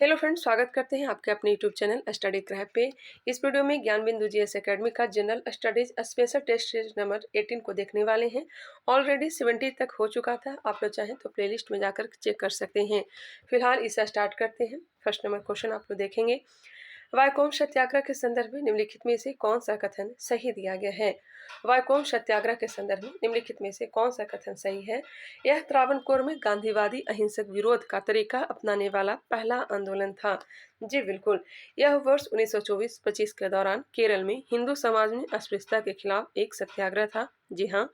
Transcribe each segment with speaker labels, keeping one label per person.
Speaker 1: Hello friends, स्वागत करते हैं आपके अपने यूट्यूब चैनल स्टडी क्रैप पे। इस वीडियो में ज्ञान बिंदु जीएस एकेडमी का general studies special test series number 18 को देखने वाले हैं। ऑलरेडी 70 तक हो चुका था, आप लोग चाहें तो प्लेलिस्ट में जाकर चेक कर सकते हैं। फिलहाल इसे स्टार्ट करते हैं। फर्स्ट नंबर क्वेश्चन आप लोग देखेंगे, वाइकोम सत्याग्रह के संदर्भ में निम्नलिखित में से कौन सा कथन सही दिया गया है। वाइकोम सत्याग्रह के संदर्भ में निम्नलिखित में से कौन सा कथन सही है। यह त्रावणकोर में गांधीवादी अहिंसक विरोध का तरीका अपनाने वाला पहला आंदोलन था। जी बिल्कुल, यह वर्ष 1924-25 के दौरान केरल में हिंदू समाज में अस्पृश्यता के खिलाफ एक सत्याग्रह था। जी हाँ,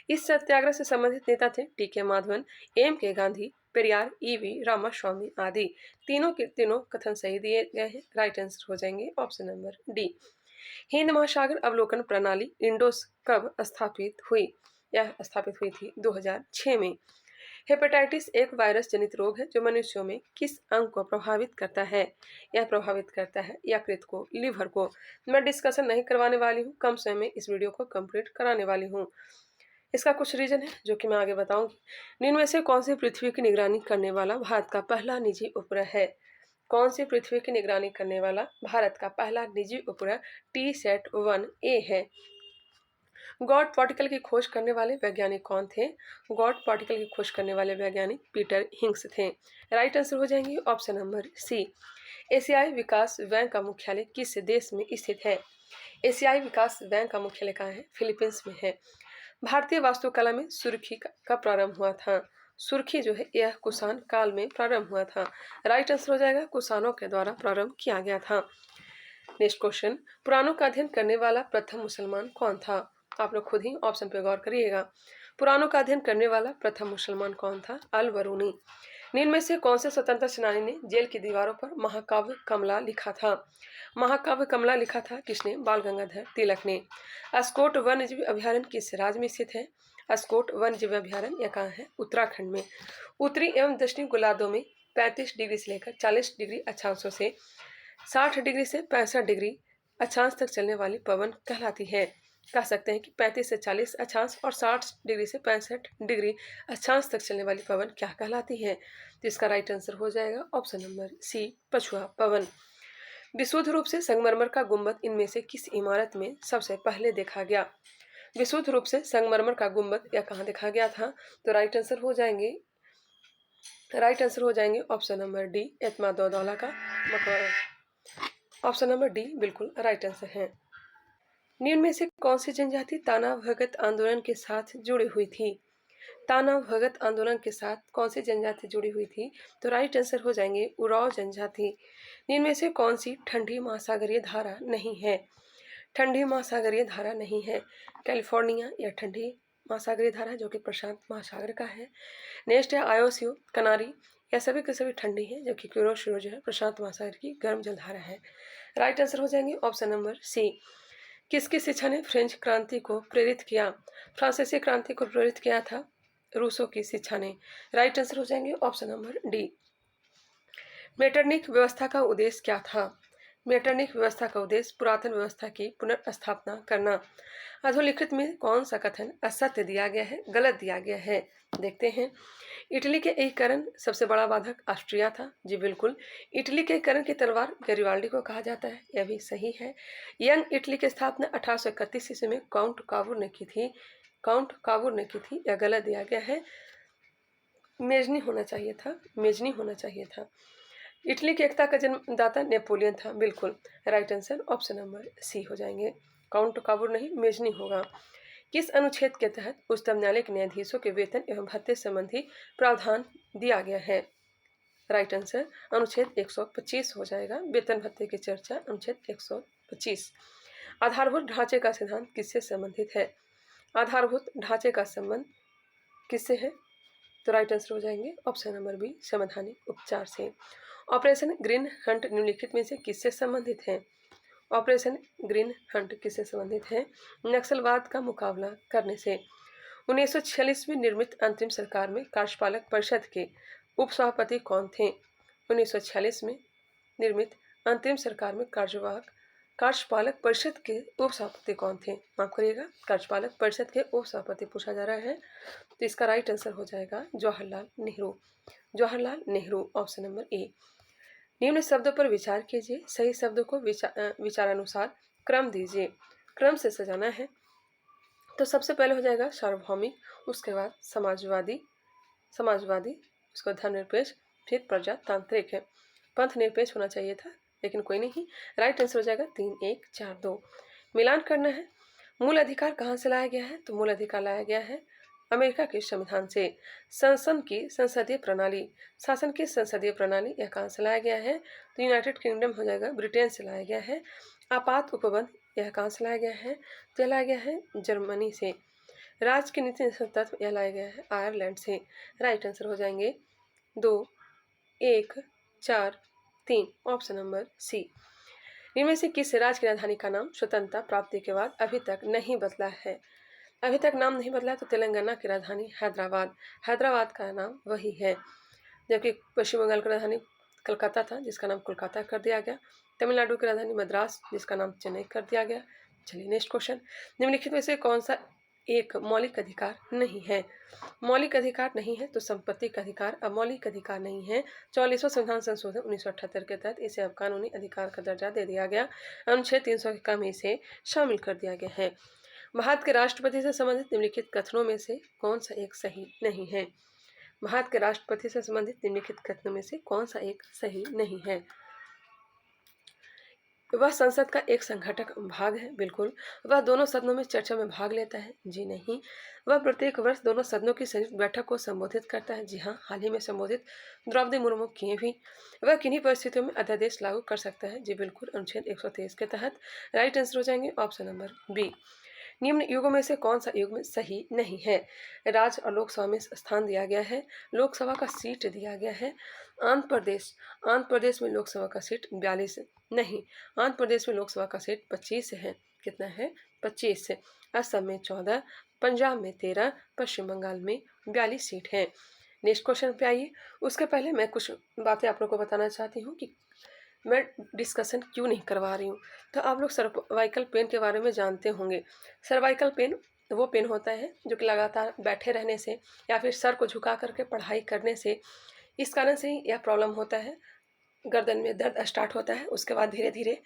Speaker 1: इस सत्याग्रह से संबंधित नेता थे TK. Madhavan, MK. Gandhi, Periyar, EV. Ramaswamy आदि। तीनों के तीनों कथन सही दिए गए हैं। राइट आंसर हो जाएंगे ऑप्शन नंबर डी। हिंद महासागर अवलोकन प्रणाली इंडोस कब स्थापित हुई। यह स्थापित हुई थी 2006 में। हेपेटाइटिस एक वायरस जनित रोग है जो मनुष्यों में किस अंग को प्रभावित करता है। यह प्रभावित करता है यकृत को, लिवर को। मैं डिस्कशन नहीं करवाने वाली हूँ, कम समय में इस वीडियो को कंप्लीट कराने वाली हूँ। इसका कुछ रीजन है जो कि मैं आगे बताऊंगी। निम्न में से कौन सी पृथ्वी की निगरानी करने वाला भारत का पहला निजी उपग्रह है। कौन सी पृथ्वी की निगरानी करने वाला भारत का पहला निजी उपग्रह TSAT-1A है। गॉड पार्टिकल की खोज करने वाले वैज्ञानिक कौन थे। गॉड पार्टिकल की खोज करने वाले वैज्ञानिक पीटर हिंग्स थे। राइट आंसर हो जाएंगे ऑप्शन नंबर सी। एशियाई विकास बैंक का मुख्यालय किस देश में स्थित है। एशियाई विकास बैंक का मुख्यालय कहाँ है, फिलीपींस में है। भारतीय वास्तुकला में सुर्खी का प्रारंभ हुआ था। सुर्खी जो है यह कुषाण काल में प्रारंभ हुआ था। राइट आंसर हो जाएगा कुषाणों के द्वारा प्रारंभ किया गया था। नेक्स्ट क्वेश्चन, पुराणों का अध्ययन करने वाला प्रथम मुसलमान कौन था। आप लोग खुद ही ऑप्शन पे गौर करिएगा। पुराणों का अध्ययन करने वाला प्रथम मुसलमान कौन था। अल बरूनी। निम्न में से कौन से स्वतंत्रता सेनानी ने जेल की दीवारों पर महाकाव्य कमला लिखा था। महाकाव्य कमला लिखा था किसने, बाल गंगाधर तिलक ने। अस्कोट वन्यजीव अभ्यारण्य किस राज्य में स्थित है। अस्कोट वन्यजीव अभ्यारण्य यह कहाँ है, उत्तराखंड में। उत्तरी एवं दक्षिणी गोलार्धों में 35 डिग्री से लेकर 40 डिग्री अक्षांशों से 60 डिग्री से 65 डिग्री अक्षांश तक चलने वाली पवन कहलाती है। कह सकते हैं कि 35 से 40 अक्षांश और 60 डिग्री से 65 डिग्री अक्षांश तक चलने वाली पवन क्या कहलाती है। तो इसका राइट आंसर हो जाएगा ऑप्शन नंबर सी, पछुआ पवन। विशुद्ध रूप से संगमरमर का गुंबद इनमें से किस इमारत में सबसे पहले देखा गया। विशुद्ध रूप से संगमरमर का गुंबद यह कहाँ देखा गया था। तो राइट आंसर हो जाएंगे ऑप्शन नंबर डी, एतमादौला का मकबरा। ऑप्शन नंबर डी बिल्कुल राइट आंसर है। निम्न में से कौन सी जनजाति ताना भगत आंदोलन के साथ जुड़ी हुई थी। ताना भगत आंदोलन के साथ कौन सी जनजाति जुड़ी हुई थी। तो राइट आंसर हो जाएंगे उराव जनजाति। निम्न में से कौन सी ठंडी महासागरीय धारा नहीं है। ठंडी महासागरीय धारा नहीं है कैलिफोर्निया, या ठंडी महासागरीय धारा जो कि प्रशांत महासागर का है। नेक्स्ट है आयोसियो कनारी, यह सभी के सभी ठंडी है जबकि क्यूरोशिरो जो है प्रशांत महासागर की गर्म जलधारा है। राइट आंसर हो जाएंगे ऑप्शन नंबर सी। किसकी शिक्षा ने फ्रेंच क्रांति को प्रेरित किया। फ्रांसीसी क्रांति को प्रेरित किया था रूसों की शिक्षा ने। राइट आंसर हो जाएंगे ऑप्शन नंबर डी। मेटरनिक व्यवस्था का उद्देश्य क्या था। मेटरनिक व्यवस्था का उद्देश्य पुरातन व्यवस्था की पुनर्स्थापना करना। अधोलिखित में कौन सा कथन असत्य दिया गया है, गलत दिया गया है। देखते हैं। इटली के एकीकरण सबसे बड़ा बाधक ऑस्ट्रिया था। जी बिल्कुल, इटली के एकीकरण की तलवार गैरिबाल्डी को कहा जाता है, यह भी सही है। यंग इटली की स्थापना 1831 ईस्वी में काउंट काबूर ने की थी। यह गलत दिया गया है, मेजनी होना चाहिए था। इटली की एकता का जन्मदाता नेपोलियन था। बिल्कुल right answer option number C हो जाएंगे, काउंट काबूर नहीं, मेजनी होगा। किस अनुच्छेद के तहत उच्चतम न्यायालय के न्यायाधीशों के वेतन एवं भत्ते संबंधी प्रावधान दिया गया है। राइट आंसर अनुच्छेद 125 हो जाएगा, वेतन भत्ते की चर्चा अनुच्छेद 125। आधारभूत ढांचे का सिद्धांत किससे संबंधित है। आधारभूत ढांचे का संबंध किससे है। तो राइट आंसर हो जाएंगे ऑप्शन नंबर बी, संवैधानिक उपचार से। ऑपरेशन ग्रीन हंट निम्नलिखित में से किससे संबंधित है। ऑपरेशन ग्रीन हंट किससे संबंधित है, नक्सलवाद का मुकाबला करने से। 1946 में निर्मित अंतरिम सरकार में कार्यपालक परिषद के उपसभापति कौन थे। 1946 में निर्मित अंतरिम सरकार में कार्यपालक परिषद के उपसभापति कौन थे। माफ करिएगा, कार्यपालक परिषद के उपसभापति पूछा जा रहा है। तो इसका राइट आंसर हो जाएगा जवाहरलाल नेहरू। ऑप्शन नंबर ए। निम्न शब्दों पर विचार कीजिए, सही शब्दों को विचारानुसार क्रम दीजिए। क्रम से सजाना है तो सबसे पहले हो जाएगा सार्वभौमिक, उसके बाद समाजवादी, उसको धर्मनिरपेक्ष, फिर प्रजातांत्रिक है। पंथ निरपेक्ष होना चाहिए था लेकिन कोई नहीं। राइट आंसर हो जाएगा 3, 1, 4, 2। मिलान करना है। मूल अधिकार कहाँ से लाया गया है? तो मूल अधिकार लाया गया है अमेरिका के संविधान से। शासन की संसदीय प्रणाली यह कहाँ से लाया गया है? तो यूनाइटेड किंगडम हो जाएगा, ब्रिटेन से लाया गया है। आपात उपबंध यह कहाँ से लाया गया है? तो यह लाया गया है जर्मनी से। राज्य के नीति तत्व यह लाया गया है आयरलैंड से। राइट आंसर हो जाएंगे 2, 1, 4, 3, ऑप्शन नंबर सी। इनमें से किस राज्य की राजधानी का नाम स्वतंत्रता प्राप्ति के बाद अभी तक नहीं बदला है? अभी तक नाम नहीं बदला है तो तेलंगाना की राजधानी हैदराबाद का नाम वही है। जबकि पश्चिम बंगाल की राजधानी कलकत्ता था जिसका नाम कोलकाता कर दिया गया। तमिलनाडु की राजधानी मद्रास जिसका नाम चेन्नई कर दिया गया। चलिए नेक्स्ट क्वेश्चन। निम्नलिखित में से कौन सा एक मौलिक अधिकार नहीं है? मौलिक अधिकार नहीं है तो संपत्ति का अधिकार अब मौलिक अधिकार नहीं है। 44वां संविधान संशोधन 1978 के तहत इसे अब कानूनी अधिकार का दर्जा दे दिया गया। अनुच्छेद 300 के कम इसे शामिल कर दिया गया है। भारत के राष्ट्रपति से संबंधित निम्नलिखित कथनों में से कौन सा एक सही नहीं है? भारत के राष्ट्रपति से संबंधित निम्नलिखित कथनों में से कौन सा एक सही नहीं है? वह संसद का एक संघटक भाग है, बिल्कुल। वह दोनों सदनों में चर्चा में भाग लेता है, जी नहीं। वह प्रत्येक वर्ष दोनों सदनों की संयुक्त बैठक को संबोधित करता है, जी हाँ, हाल ही में संबोधित द्रौपदी मुर्मू किए भी। वह किन्हीं परिस्थितियों में अध्यादेश लागू कर सकता है, जी बिल्कुल, अनुच्छेद 123 के तहत। राइट आंसर हो जाएंगे ऑप्शन नंबर बी। निम्न युगों में से कौन सा युग में सही नहीं है? राज्य और लोकसभा में स्थान दिया गया है, लोकसभा का सीट दिया गया है। आंध्र प्रदेश में लोकसभा का सीट 42 नहीं, आंध्र प्रदेश में लोकसभा का सीट 25 है। कितना है? 25 से। असम में 14, पंजाब में 13, पश्चिम बंगाल में 42 सीट है। नेक्स्ट क्वेश्चन पे आइए। उसके पहले मैं कुछ बातें आप लोगों को बताना चाहती हूँ कि मैं डिस्कशन क्यों नहीं करवा रही हूँ। तो आप लोग सर्वाइकल पेन के बारे में जानते होंगे। सर्वाइकल पेन वो पेन होता है जो कि लगातार बैठे रहने से या फिर सर को झुका करके पढ़ाई करने से, इस कारण से ही यह प्रॉब्लम होता है। गर्दन में दर्द स्टार्ट होता है, उसके बाद धीरे धीरे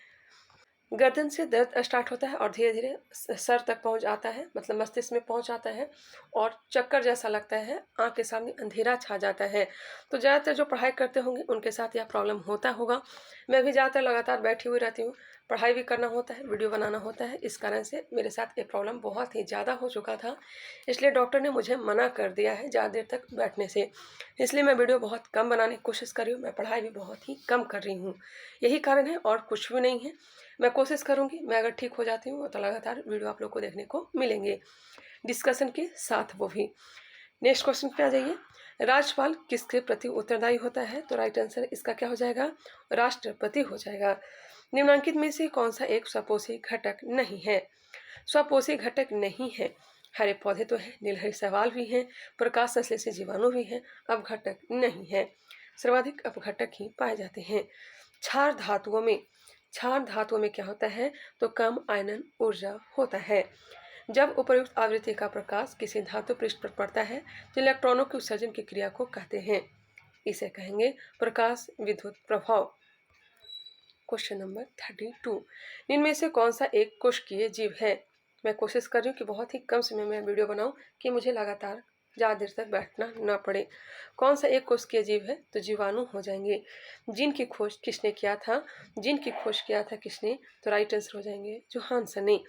Speaker 1: गर्दन से दर्द स्टार्ट होता है और धीरे धीरे सर तक पहुंच आता है, मतलब मस्तिष्क में पहुंच आता है और चक्कर जैसा लगता है, आँख के सामने अंधेरा छा जाता है। तो ज़्यादातर जो पढ़ाई करते होंगे उनके साथ यह प्रॉब्लम होता होगा। मैं भी ज़्यादातर लगातार बैठी हुई रहती हूँ, पढ़ाई भी करना होता है, वीडियो बनाना होता है, इस कारण से मेरे साथ ये प्रॉब्लम बहुत ही ज़्यादा हो चुका था। इसलिए डॉक्टर ने मुझे मना कर दिया है ज़्यादा देर तक बैठने से। इसलिए मैं वीडियो बहुत कम बनाने की कोशिश कर रही हूँ, मैं पढ़ाई भी बहुत ही कम कर रही हूँ। यही कारण है और कुछ भी नहीं है। मैं कोशिश करूँगी, मैं अगर ठीक हो जाती हूँ तो लगातार वीडियो आप लोग को देखने को मिलेंगे, डिस्कशन के साथ वो भी। नेक्स्ट क्वेश्चन पे आ जाइए। राज्यपाल किसके प्रति उत्तरदायी होता है? तो राइट आंसर इसका क्या हो जाएगा? राष्ट्रपति हो जाएगा। निम्नलिखित में से कौन सा एक स्वपोषी घटक नहीं है? स्वपोषी घटक नहीं है। हरे पौधे तो हैं, नीलहरी शैवाल भी हैं, प्रकाश संश्लेषी जीवाणु भी हैं, अपघटक नहीं है। सर्वाधिक अपघटक ही पाए जाते हैं। क्षार धातुओं में क्या होता है? तो कम आयनन ऊर्जा होता है। जब उपर्युक्त आवृत्ति का प्रकाश किसी धातु पृष्ठ पर पड़ता है तो इलेक्ट्रॉनों के उत्सर्जन की क्रिया को कहते हैं, इसे कहेंगे प्रकाश विद्युत प्रभाव। Question number 32। इनमें से कौन सा एक कोशिकीय जीव है? मैं कोशिश कर रही हूँ कि बहुत ही कम समय में वीडियो बनाऊं कि मुझे लगातार ज़्यादा देर तक बैठना ना पड़े। कौन सा एक कोशिकीय जीव है? तो जीवाणु हो जाएंगे। जिन की खोज किसने किया था? किसने? तो राइट आंसर हो जाएंगे जोहानसन ने।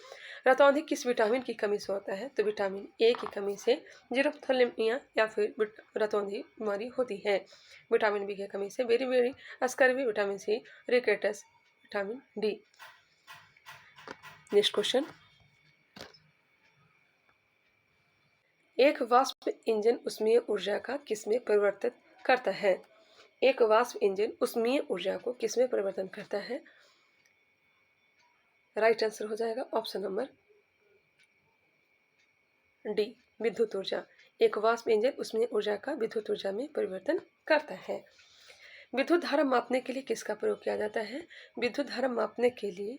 Speaker 1: रतौंधी किस विटामिन की कमी से होता है? तो विटामिन ए की कमी से जीरोथैलेमिया या फिर रतौंधी बीमारी होती है। विटामिन बी की कमी से बेरी scurvy, vitamin C, rickets, vitamin D. Next question. एक वाष्प इंजन उष्मीय ऊर्जा का किसमें परिवर्तित करता है? एक वाष्प इंजन उष्मीय ऊर्जा को किसमें परिवर्तन करता है? राइट आंसर हो जाएगा ऑप्शन नंबर डी, विद्युत ऊर्जा। एक वाष्प इंजन उष्मीय ऊर्जा का विद्युत ऊर्जा में परिवर्तन करता है। विद्युत धारा मापने के लिए किसका प्रयोग किया जाता है? विद्युत धारा मापने के लिए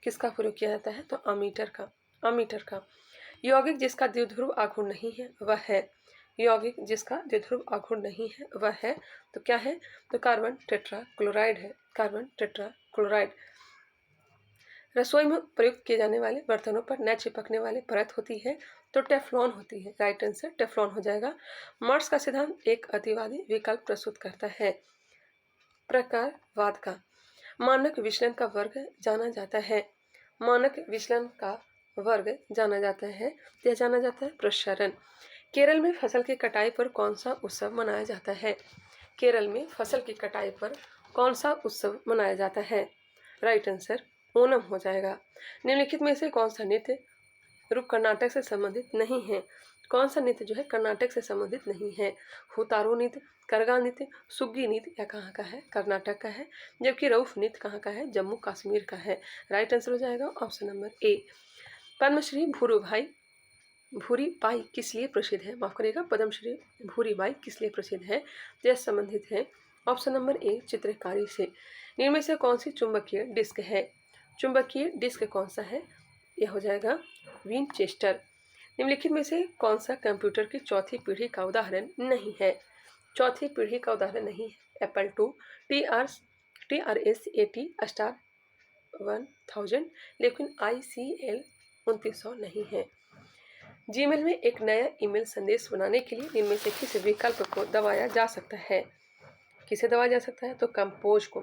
Speaker 1: किसका प्रयोग किया जाता है? तो अमीटर का। यौगिक जिसका द्विध्रुव आघूर्ण नहीं है वह है यौगिक जिसका द्विध्रुव आघूर्ण नहीं है वह है, तो क्या है, तो कार्बन टेट्राक्लोराइड है, कार्बन टेट्राक्लोराइड। रसोई में प्रयुक्त किए जाने वाले बर्तनों पर न चिपकने वाली परत होती है, तो टेफ्लॉन होती है, राइट आंसर टेफ्लॉन हो जाएगा। मार्क्स का सिद्धांत एक अतिवादी विकल्प प्रस्तुत करता है। प्रकारवाद का मानक विचलन का वर्ग जाना जाता है, मानक विचलन का वर्ग जाना जाता है, यह जाना जाता है प्रसरण। केरल में फसल की कटाई पर कौन सा उत्सव मनाया जाता है, केरल में फसल की कटाई पर कौन सा उत्सव मनाया जाता है, राइट आंसर ओणम हो जाएगा। निम्नलिखित में से कौन सा नृत्य रूप कर्नाटक से संबंधित नहीं है, कौन सा नृत्य जो है कर्नाटक से संबंधित नहीं है, हुतारो नृत्य, करगा नृत्य, सुग्गी नृत्य यह कहाँ का है, कर्नाटक का है, जबकि रऊफ नृत्य कहाँ का है, जम्मू कश्मीर का है, राइट आंसर हो जाएगा ऑप्शन नंबर ए। पद्मश्री भूरी बाई किस लिए प्रसिद्ध है, माफ करिएगा, पद्मश्री भूरी बाई किस लिए प्रसिद्ध है, तो यह संबंधित है ऑप्शन नंबर ए चित्रकारी से। इनमें से कौन सी चुंबकीय डिस्क है, चुंबकीय डिस्क कौन सा है, यह हो जाएगा विनचेस्टर। निम्नलिखित में से कौन सा कंप्यूटर की चौथी पीढ़ी का उदाहरण नहीं है, चौथी पीढ़ी का उदाहरण नहीं है, एप्पल 2, TRS-80 स्टार 1000, लेकिन ICL 2900 नहीं है। जीमेल में एक नया ईमेल संदेश बनाने के लिए इनमें से किस विकल्प को दबाया जा सकता है, किसे दबाया जा सकता है, तो कंपोज को।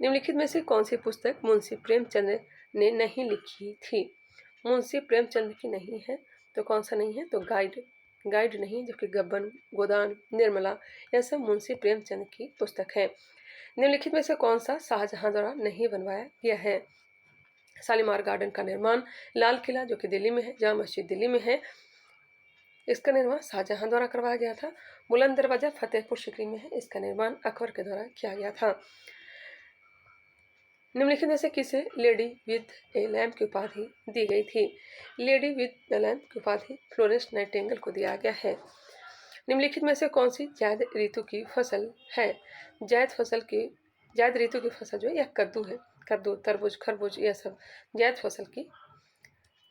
Speaker 1: निम्नलिखित में से कौन सी पुस्तक मुंशी प्रेमचंद ने नहीं लिखी थी, मुंशी प्रेमचंद की नहीं है, तो कौन सा नहीं है, तो गाइड नहीं, जबकि गब्बन, गोदान, निर्मला यह सब मुंशी प्रेमचंद की पुस्तक है। निम्नलिखित में से कौन सा शाहजहां द्वारा नहीं बनवाया गया है, शालीमार गार्डन का निर्माण, लाल किला जो कि दिल्ली में है, जामा मस्जिद दिल्ली में है, इसका निर्माण शाहजहां द्वारा करवाया गया था। बुलंद दरवाजा फतेहपुर सीकरी में है, इसका निर्माण अकबर के द्वारा किया गया था। निम्नलिखित में से किसे लेडी विद ए लैम्प की उपाधि दी गई थी, लेडी विद द लैम्प की उपाधि फ्लोरेंस नाइटिंगेल को दिया गया है। निम्नलिखित में से कौन सी जायद ऋतु की फसल है, जायद ऋतु की फसल जो है यह कद्दू है, कद्दू, तरबूज, खरबूज यह सब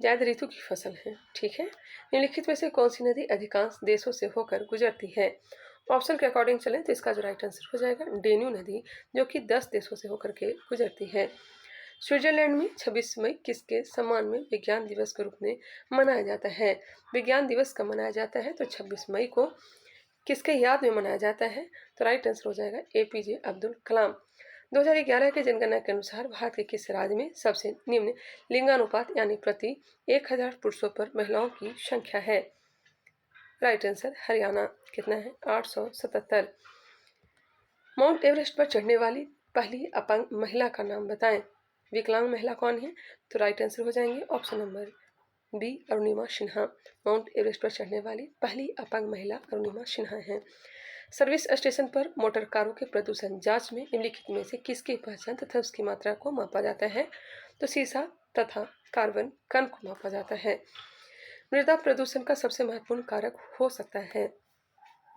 Speaker 1: जायद ऋतु की फसल है, ठीक है। निम्नलिखित में से कौन सी नदी अधिकांश देशों से होकर गुजरती है, ऑप्शन के अकॉर्डिंग चलें तो इसका जो राइट आंसर हो जाएगा डेन्यू नदी, जो कि 10 देशों से होकर के गुजरती है। स्विट्जरलैंड में 26 मई किसके सम्मान में विज्ञान दिवस के रूप में मनाया जाता है, विज्ञान दिवस कब मनाया जाता है, तो 26 मई को किसके याद में मनाया जाता है, तो राइट आंसर हो जाएगा APJ अब्दुल कलाम। 2011 के जनगणना के अनुसार भारत के किस राज्य में सबसे निम्न लिंगानुपात यानी प्रति 1000 पुरुषों पर महिलाओं की संख्या है, राइट आंसर हरियाणा, कितना है 877। माउंट एवरेस्ट पर चढ़ने वाली पहली अपंग महिला का नाम बताएं, विकलांग महिला कौन है, तो राइट आंसर हो जाएंगे option number B Arunima Sinha, mount Everest पर चढ़ने वाली पहली अपंग महिला अरुणिमा सिन्हा है। सर्विस स्टेशन पर मोटर कारों के प्रदूषण जांच में निम्नलिखित में से किसकी पहचान तथा उसकी मात्रा को मापा जाता है, तो सीसा तथा कार्बन कण को मापा जाता है। मृदा प्रदूषण का सबसे महत्वपूर्ण कारक हो सकता है,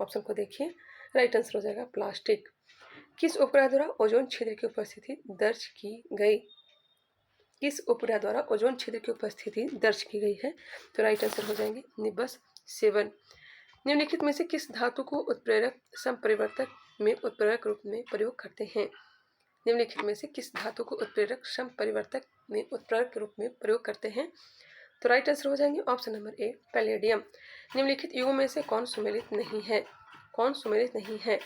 Speaker 1: ऑप्शन को देखिए, राइट आंसर हो जाएगा प्लास्टिक। किस उपग्रह द्वारा ओजोन छिद्र की उपस्थिति दर्ज की गई, किस उपग्रह द्वारा ओजोन छिद्र की उपस्थिति दर्ज की गई है, तो राइट आंसर हो जाएंगे निबस 7। निम्नलिखित में से किस धातु को उत्प्रेरक संपरिवर्तक में उत्प्रेरक रूप में प्रयोग करते हैं, निम्नलिखित में से किस धातु को उत्प्रेरक संपरिवर्तक में उत्प्रेरक के रूप में प्रयोग करते हैं, तो राइट आंसर हो जाएंगे ऑप्शन नंबर ए पैलेडियम। निम्नलिखित युगों में से कौन सुमेलित नहीं है, कौन सुमेलित नहीं है,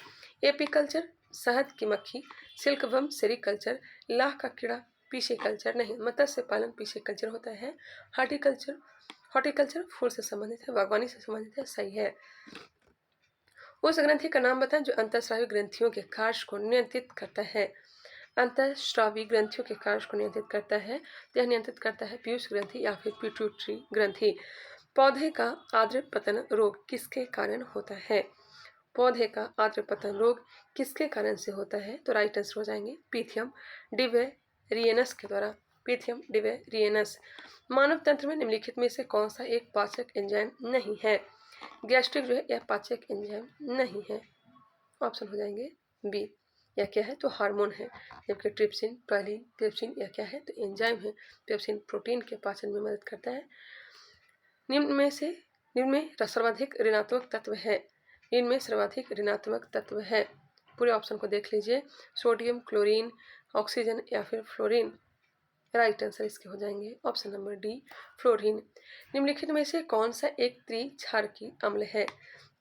Speaker 1: एपीकल्चर शहद की मक्खी, सिल्कवर्म सेरिकल्चर, लाह का कीड़ा पीसेकल्चर नहीं, मत्स्य पालन पीसेकल्चर होता है, हॉर्टिकल्चर फूल से संबंधित है, बागवानी से संबंधित है, सही है। उस ग्रंथि का नाम बताएं जो अंतःस्रावी ग्रंथियों के कार्य को नियंत्रित करता है, अंतःस्रावी ग्रंथियों के कार्य को नियंत्रित करता है, यह नियंत्रित करता है पीयूष ग्रंथि या फिर पिट्यूटरी ग्रंथि। पौधे का आर्द्र पतन रोग किसके कारण होता है, पौधे का आर्द्र पतन रोग किसके कारण से होता है, तो राइट आंसर हो जाएंगे पीथियम डिवेरियनस के द्वारा, पीथियम डिवेरियनस। मानव तंत्र में निम्नलिखित में से कौन सा एक पाचक एंजाइम नहीं है, गैस्ट्रिक जो है यह पाचक एंजाइम नहीं है, ऑप्शन हो जाएंगे बी, यह क्या है, तो हार्मोन है, जबकि ट्रिप्सिन पैलिन पेप्सिन यह क्या है, तो एंजाइम है, पेप्सिन प्रोटीन के पाचन में मदद करता है। इनमें सर्वाधिक ऋणात्मक तत्व है। इनमें सर्वाधिक ऋणात्मक तत्व है। पूरे ऑप्शन को देख लीजिए, सोडियम, क्लोरीन, ऑक्सीजन या फिर फ्लोरीन। राइट आंसर इसके हो जाएंगे ऑप्शन नंबर डी, फ्लोरीन। निम्नलिखित में से कौन सा एक त्रिक्षारकी अम्ल है?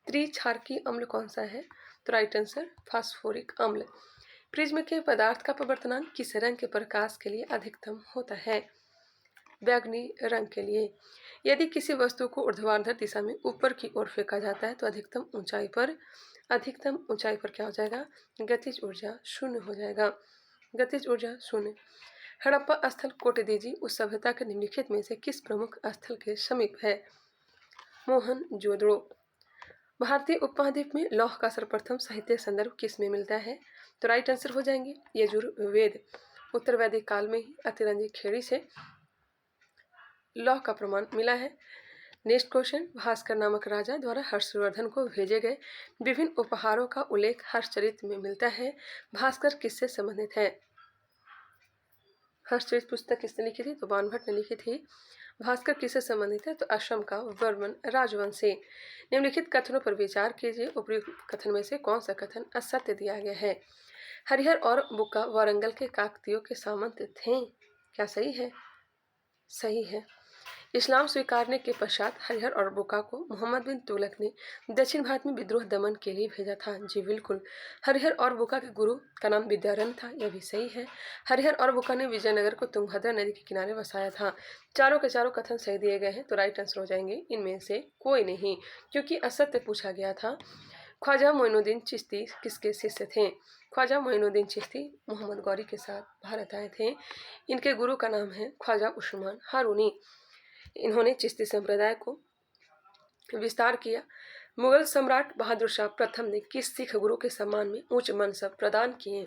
Speaker 1: त्रिक्षारकी अम्ल कौन सा है? तो राइट आंसर फास्फोरिक अम्ल। प्रिज्म के पदार्थ का पवर्तनांक किस रंग के प्रकाश के लिए अधिकतम होता है? बैंगनी रंग के लिए। यदि किसी वस्तु को ऊर्ध्वाधर दिशा में ऊपर की ओर फेंका जाता है तो अधिकतम ऊंचाई पर क्या हो जाएगा? गतिज ऊर्जा शून्य हो जाएगा। गतिज ऊर्जा शून्य। हड़प्पा स्थल कोटदीजी उस सभ्यता के निम्नलिखित में से किस प्रमुख स्थल के समीप है? मोहनजोदड़ो। भारतीय उपमहाद्वीप में लौह का सर्वप्रथम साहित्य संदर्भ किस में मिलता है? तो राइट आंसर हो जाएंगे यजुर्वेद। उत्तर वैदिक काल में ही अतिरंजित खेड़ी से लौह का प्रमाण मिला है। नेक्स्ट क्वेश्चन, भास्कर नामक राजा द्वारा हर्षवर्धन को भेजे गए विभिन्न उपहारों का उल्लेख हर्षचरित में मिलता है। भास्कर किससे संबंधित है? हर्षचरित पुस्तक किसने लिखी थी? तो बाणभट्ट ने लिखी थी। भास्कर किससे संबंधित है? तो असम का वर्मन राजवंश से। निम्नलिखित कथनों पर विचार कीजिए। उपयुक्त कथन में से कौन सा कथन असत्य दिया गया है? हरिहर और बुक्का वारंगल के काकतीयों के सामंत थे। क्या सही है? सही है। इस्लाम स्वीकारने के पश्चात हरिहर और बुक्का को मोहम्मद बिन तुगलक ने दक्षिण भारत में विद्रोह दमन के लिए भेजा था। जी बिल्कुल। हरिहर और बुक्का के गुरु का नाम विद्यारण्य था। यह भी सही है। हरिहर और बुक्का ने विजयनगर को तुंगभद्रा नदी के किनारे बसाया था। चारों के चारों कथन सही दिए गए हैं, तो राइट आंसर हो जाएंगे इनमें से कोई नहीं, क्योंकि असत्य पूछा गया था। ख्वाजा मोइनुद्दीन चिश्ती किसके शिष्य थे? ख्वाजा मोइनुद्दीन चिश्ती मोहम्मद गौरी के साथ भारत आए थे। इनके गुरु का नाम है ख्वाजा उस्मान हारूनी। इन्होंने चिश्ती संप्रदाय को विस्तार किया। मुगल सम्राट बहादुर शाह प्रथम ने किस सिख गुरु के सम्मान में उच्च मनसब प्रदान किए?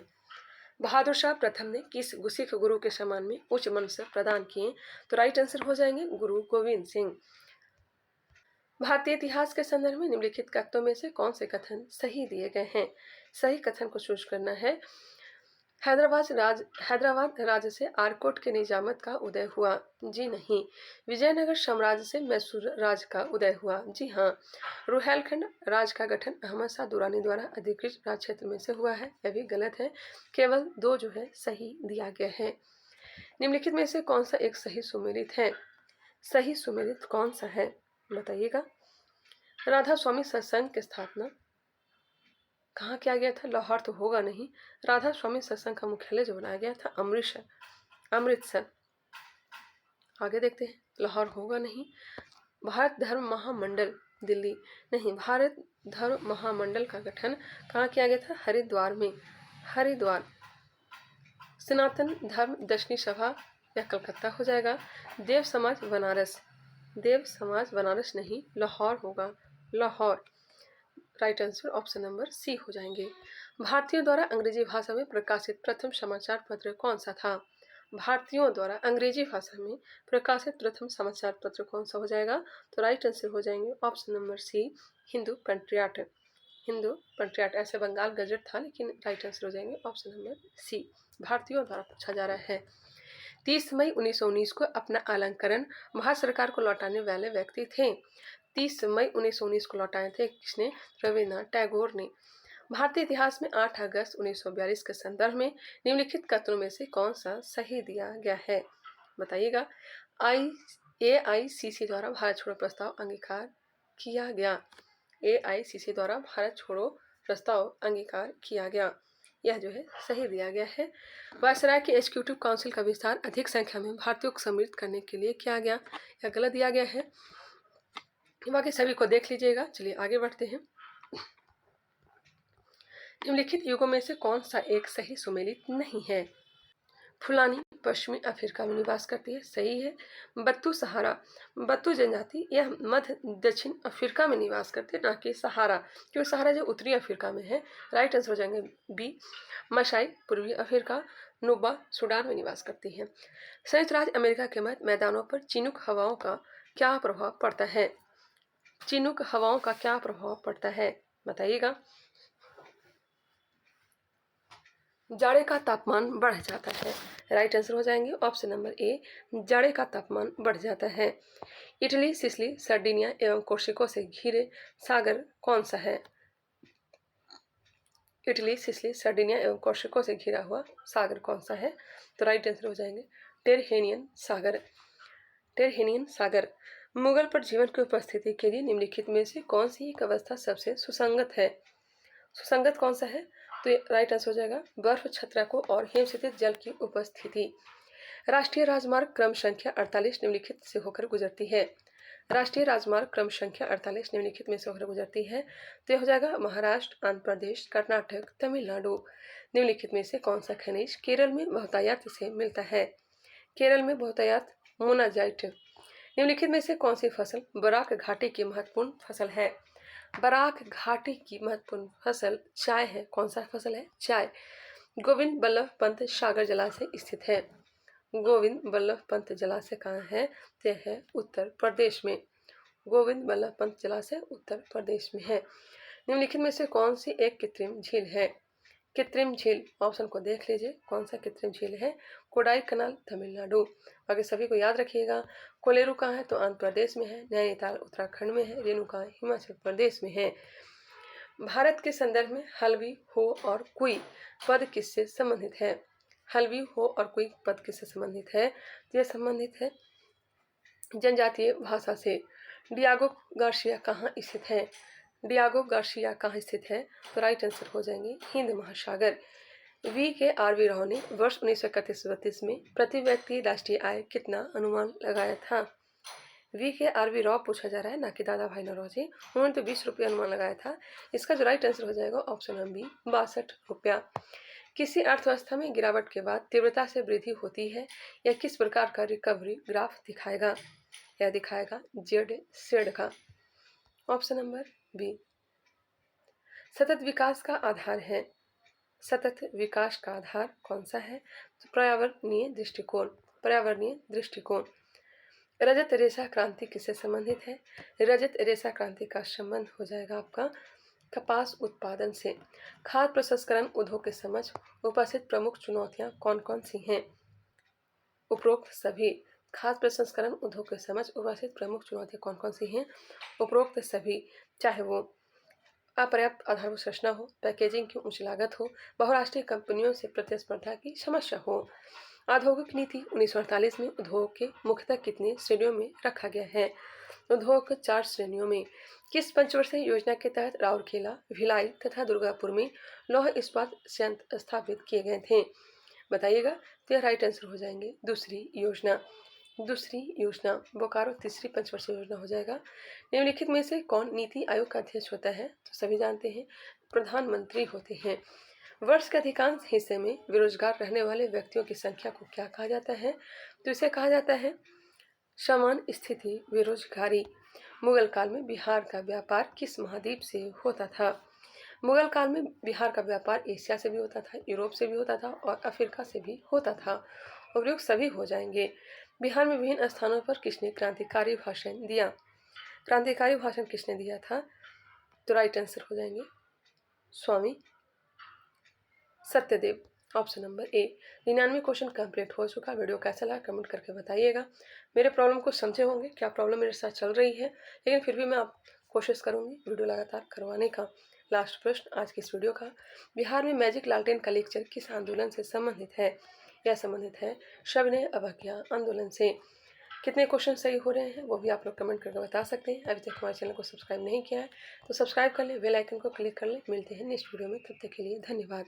Speaker 1: बहादुर शाह प्रथम ने किस सिख गुरु के सम्मान में उच्च मनसब प्रदान किए? तो राइट आंसर हो जाएंगे गुरु गोविंद सिंह। भारतीय इतिहास के संदर्भ में निम्नलिखित कथनों में से कौन से कथन सही दिए गए हैं? सही कथन को चूज करना है। हैदराबाद राज्य से आरकोट के निजामत का उदय हुआ। जी नहीं। विजयनगर साम्राज्य से मैसूर राज का उदय हुआ। जी हाँ। रुहेलखंड राज का गठन अहमद शाह दुरानी द्वारा अधिकृत राज क्षेत्र में से हुआ है। यह भी गलत है। केवल दो जो है सही दिया गया है। निम्नलिखित में से कौन सा एक सही सुमेलित है? सही सुमेलित कौन सा है बताइएगा। राधा स्वामी सत्संग की स्थापना कहाँ किया गया था? लाहौर तो होगा नहीं। राधा स्वामी सत्संग का मुख्यालय जो बनाया गया था अमृतसर। आगे देखते हैं। लाहौर होगा नहीं। भारत धर्म महामंडल दिल्ली नहीं। भारत धर्म महामंडल का गठन कहाँ किया गया था? हरिद्वार में। हरिद्वार। सनातन धर्म दर्शनी सभा या कलकत्ता हो जाएगा। देव समाज बनारस। देव समाज बनारस नहीं, लाहौर होगा। Lahore. Right answer option number C हो जाएंगे। भारतीयों द्वारा अंग्रेजी भाषा में प्रकाशित प्रथम समाचार पत्र कौन सा था? भारतीयों द्वारा अंग्रेजी भाषा में प्रकाशित प्रथम समाचार पत्र कौन सा हो जाएगा? तो राइट आंसर हो जाएंगे option number C, Hindu patriot. Hindu patriot. ऐसे बंगाल गजट था, लेकिन राइट आंसर हो जाएंगे ऑप्शन नंबर सी। भारतीयों द्वारा पूछा जा रहा है। 30 मई 1919 को अपना अलंकरण भारत सरकार को लौटाने वाले व्यक्ति थे। 30 मई 1919 को लौटाए थे किसने? रविन्द्रनाथ टैगोर ने। भारतीय इतिहास में 8 अगस्त 1942 के संदर्भ में निम्नलिखित कथनों में से कौन सा सही दिया गया है बताइएगा। AICC द्वारा भारत छोड़ो प्रस्ताव अंगीकार किया गया। AICC द्वारा भारत छोड़ो प्रस्ताव अंगीकार किया गया। यह जो है सही दिया गया है। वायसराय के एग्जीक्यूटिव काउंसिल का विस्तार अधिक संख्या में भारतीयों को सम्मिलित करने के लिए किया गया। यह गलत दिया गया है। बाकी सभी को देख लीजिएगा। चलिए आगे बढ़ते हैं। निम्नलिखित युगों में से कौन सा एक सही सुमेलित नहीं है? फुलानी पश्चिमी अफ्रीका में निवास करती है। सही है। बत्तू सहारा। बत्तू जनजाति यह मध्य दक्षिण अफ्रीका में निवास करती है, ना कि सहारा, क्योंकि सहारा जो उत्तरी अफ्रीका में है। राइट आंसर हो जाएंगे बी, मशाई पूर्वी अफ्रीका, नुबा सूडान में निवास करती है। संयुक्त राज्य अमेरिका के मैदानों पर चिनूक हवाओं का क्या प्रभाव पड़ता है? चिनूक हवाओं का क्या प्रभाव पड़ता है बताइएगा। जाड़े का तापमान बढ़ जाता है। राइट आंसर हो जाएंगे ऑप्शन नंबर ए, जाड़े का तापमान बढ़ जाता है। इटली, सिसिली, सर्डिनिया एवं कोर्सिको से घिरे सागर कौन सा है? इटली, सिसिली, सर्डिनिया एवं कोर्सिको से घिरा हुआ सागर कौन सा है? तो राइट आंसर हो जाएंगे टेरहेनियन सागर। टेरहेनियन सागर। मुगल पर जीवन की उपस्थिति के लिए निम्नलिखित में से कौन सी एक अवस्था सबसे सुसंगत है? सुसंगत कौन सा है? तो ये राइट आंसर हो जाएगा बर्फ, छत्रकों और हिमस्थित जल की उपस्थिति। राष्ट्रीय राजमार्ग क्रम संख्या 48 निम्नलिखित से होकर गुजरती है। राष्ट्रीय राजमार्ग क्रम संख्या 48 निम्नलिखित में से होकर गुजरती है। तो यह हो जाएगा महाराष्ट्र, आंध्र प्रदेश, कर्नाटक, तमिलनाडु। निम्नलिखित में से कौन सा खनिज केरल में बहुतायत से मिलता है? केरल में बहुतायत मोनाजाइट। निम्नलिखित में से कौन सी फसल बराक घाटी की महत्वपूर्ण फसल है? बराक घाटी की महत्वपूर्ण फसल चाय है। कौन सा फसल है? चाय। गोविंद बल्लभ पंत सागर जलाशय स्थित है। गोविंद बल्लभ पंत जलाशय कहाँ है? यह है उत्तर प्रदेश में। गोविंद बल्लभ पंत जलाशय उत्तर प्रदेश में है। निम्नलिखित में से कौन सी एक कृत्रिम झील है? कृत्रिम झील, ऑप्शन को देख लीजिए कौन सा कृत्रिम झील है? कोडाई कनाल, तमिलनाडु। आगे सभी को याद रखिएगा। कोलेरू कहाँ है? तो आंध्र प्रदेश में है। नैनीताल उत्तराखंड में है। रेणुका हिमाचल प्रदेश में है। भारत के संदर्भ में हल्बी, हो और कुई पद किससे संबंधित है? हल्बी, हो और कुई पद किससे संबंधित है? तो यह संबंधित है जनजातीय भाषा से। डियागो गार्सिया कहाँ स्थित है? डियागो गार्सिया कहाँ स्थित है? तो राइट आंसर हो जाएंगे हिंद महासागर। VKRV राव ने वर्ष 1931-32 में प्रति व्यक्ति राष्ट्रीय आय कितना अनुमान लगाया था? VKRV राव पूछा जा रहा है, ना कि दादा भाई नौरोजी। उन्होंने तो 20 रुपये अनुमान लगाया था। इसका जो राइट आंसर हो जाएगा ऑप्शन नंबर बी, 62 रुपया। किसी अर्थव्यवस्था में गिरावट के बाद तीव्रता से वृद्धि होती है, यह किस प्रकार का रिकवरी ग्राफ दिखाएगा? यह दिखाएगा जेड सेड का। Option number B. सतत विकास का आधार है। सतत विकास का आधार कौन सा है? तो पर्यावरणीय दृष्टिकोण। पर्यावरणीय दृष्टिकोण। रजत रेशा क्रांति किससे संबंधित है? रजत रेशा क्रांति का संबंध हो जाएगा आपका कपास उत्पादन से। खाद्य प्रसंस्करण उद्योग के समक्ष उपस्थित प्रमुख चुनौतियां कौन कौन सी हैं? उपरोक्त सभी। खाद्य प्रसंस्करण उद्योग के समक्ष उपस्थित प्रमुख चुनौतियां कौन कौन सी हैं? उपरोक्त सभी। चाहे वो अपर्याप्त आधारभूत संरचना हो, पैकेजिंग की उच्च लागत हो, बहुराष्ट्रीय कंपनियों से प्रतिस्पर्धा की समस्या हो। औद्योगिक नीति 1948 में उद्योग के मुख्यतः कितनी श्रेणियों में रखा गया है? उद्योग को 4 श्रेणियों में। किस पंचवर्षीय योजना के तहत राउरकेला, भिलाई तथा दुर्गापुर में लौह इस्पात संयंत्र स्थापित किए गए थे? बताइएगा। तो यह राइट आंसर हो जाएंगे दूसरी योजना। दूसरी योजना। बोकारो तीसरी पंचवर्षीय योजना हो जाएगा। निम्नलिखित में से कौन नीति आयोग का अध्यक्ष होता है? तो सभी जानते हैं प्रधानमंत्री होते हैं। वर्ष के अधिकांश हिस्से में बेरोजगार रहने वाले व्यक्तियों की संख्या को क्या कहा जाता है? तो इसे कहा जाता है समान स्थिति बेरोजगारी। मुगल काल में बिहार का व्यापार किस महाद्वीप से होता था? मुगल काल में बिहार का व्यापार एशिया से भी होता था, यूरोप से भी होता था और अफ्रीका से भी होता था। उपयुक्त सभी हो जाएंगे। बिहार में विभिन्न स्थानों पर किसने क्रांतिकारी भाषण दिया? क्रांतिकारी भाषण किसने दिया था? तो राइट आंसर हो जाएंगे Swami Satyadev. Option number A. 99 question complete हो चुका। वीडियो कैसा लगा कमेंट करके बताइएगा। मेरे प्रॉब्लम को समझे होंगे, क्या प्रॉब्लम मेरे साथ चल रही है, लेकिन फिर भी मैं आप कोशिश करूंगी वीडियो लगातार करवाने का। लास्ट प्रश्न आज की इस वीडियो का, बिहार में मैजिक लालटेन का लेक्चर किस आंदोलन से संबंधित है? यह संबंधित है सविनय अवज्ञा आंदोलन से। कितने क्वेश्चन सही हो रहे हैं वो भी आप लोग कमेंट करके बता सकते हैं। अभी तक हमारे चैनल को सब्सक्राइब नहीं किया है तो सब्सक्राइब कर ले, बेल आइकन को क्लिक कर ले। मिलते हैं नेक्स्ट वीडियो में, तब तक के लिए धन्यवाद।